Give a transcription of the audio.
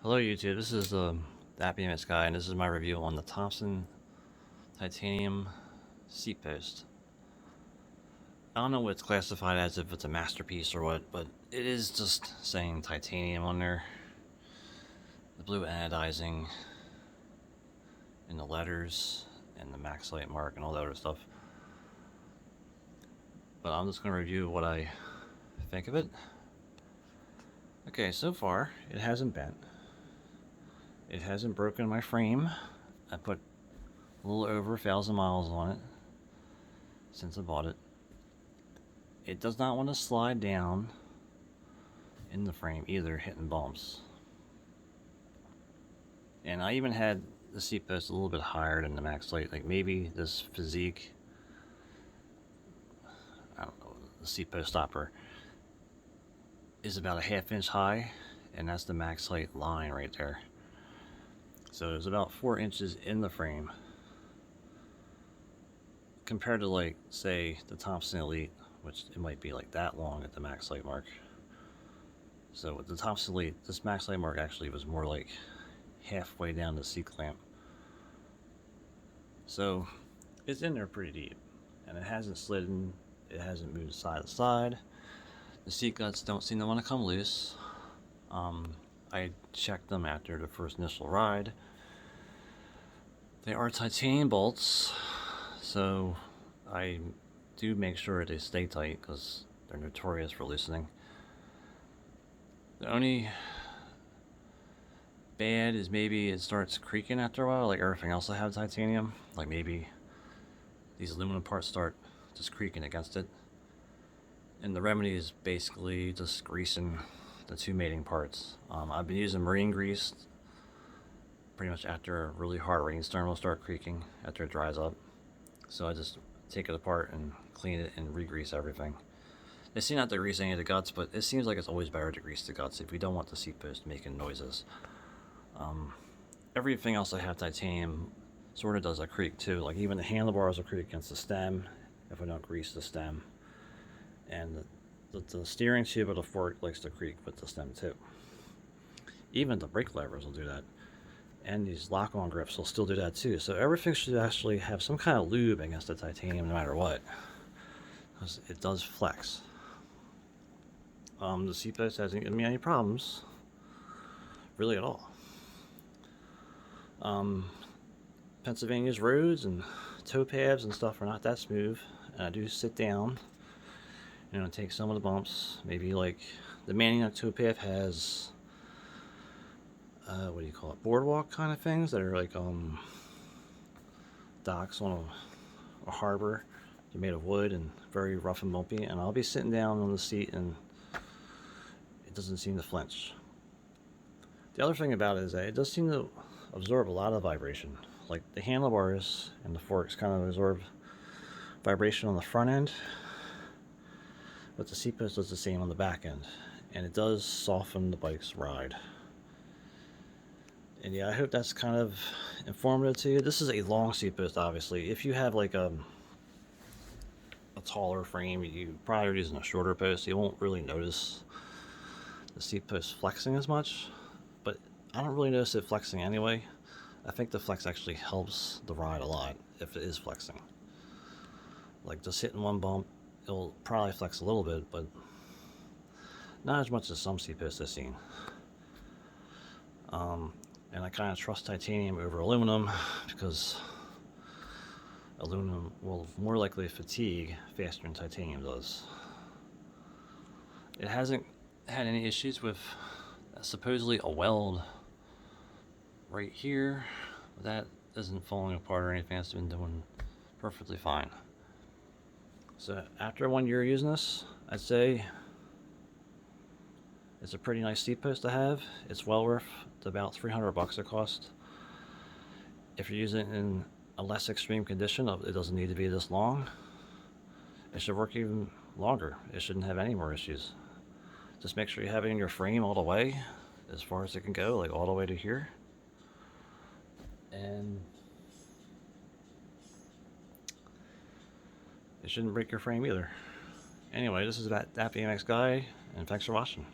Hello YouTube, this is the Happy MS guy, and this is my review on the Thomson Titanium Seatpost. I don't know what it's classified as, if it's a masterpiece or what, but it is just saying titanium on there. The blue anodizing in the letters and the Maxlite mark and all that other stuff. But I'm just going to review what I think of it. Okay, so far it hasn't bent. It hasn't broken my frame. I put a little over 1,000 miles on it since I bought it. It does not want to slide down in the frame either, hitting bumps. And I even had the seat post a little bit higher than the Maxlite. Like maybe this physique, I don't know, the seat post stopper is about a 1/2 inch high, and that's the Maxlite line right there. So it's about 4 inches in the frame compared to, like, say the Thomson Elite, which it might be like that long at the Maxlite mark. So with the Thomson Elite, this Maxlite mark actually was more like halfway down the seat clamp. So it's in there pretty deep, and it hasn't slidden, it hasn't moved side to side. The seat guts don't seem to want to come loose. I checked them after the first initial ride. They are titanium bolts, so I do make sure they stay tight because they're notorious for loosening. The only bad is maybe it starts creaking after a while, like everything else I have titanium. Like maybe these aluminum parts start just creaking against it. And the remedy is basically just greasing the two mating parts. I've been using marine grease. Pretty much after a really hard rainstorm, it'll start creaking after it dries up. So I just take it apart and clean it and re-grease everything. They seem not to grease any of the guts, but it seems like it's always better to grease the guts if you don't want the seat post making noises. Everything else I have titanium sort of does a creak too. Like even the handlebars will creak against the stem if I don't grease the stem. And the steering tube of the fork likes to creak with the stem too. Even the brake levers will do that. And these lock-on grips will still do that too. So everything should actually have some kind of lube against the titanium no matter what, because it does flex. The seat post hasn't given me any problems, really at all. Pennsylvania's roads and tow paths and stuff are not that smooth, and I do sit down, take some of the bumps. Maybe like the Manioc tow path has what do you call it, boardwalk kind of things that are like docks on a harbor. They're made of wood and very rough and bumpy, and I'll be sitting down on the seat and it doesn't seem to flinch. The other thing about it is that it does seem to absorb a lot of vibration. Like the handlebars and the forks kind of absorb vibration on the front end, but the seat post does the same on the back end, and it does soften the bike's ride. And yeah, I hope that's kind of informative to you. This is a long seat post, obviously. If you have like a taller frame, you probably are using a shorter post, you won't really notice the seat post flexing as much. But I don't really notice it flexing anyway. I think the flex actually helps the ride a lot if it is flexing. Like just hitting one bump, it'll probably flex a little bit, but not as much as some seat posts I've seen. And I kind of trust titanium over aluminum because aluminum will more likely fatigue faster than titanium does. It hasn't had any issues with supposedly a weld right here. That isn't falling apart or anything. It's been doing perfectly fine. So after 1 year using this, I'd say it's a pretty nice seat post to have. It's well worth the about $300 it cost. If you're using it in a less extreme condition, it doesn't need to be this long. It should work even longer. It shouldn't have any more issues. Just make sure you have it in your frame all the way, as far as it can go, like all the way to here. And it shouldn't break your frame either. Anyway, this is that BMX guy, and thanks for watching.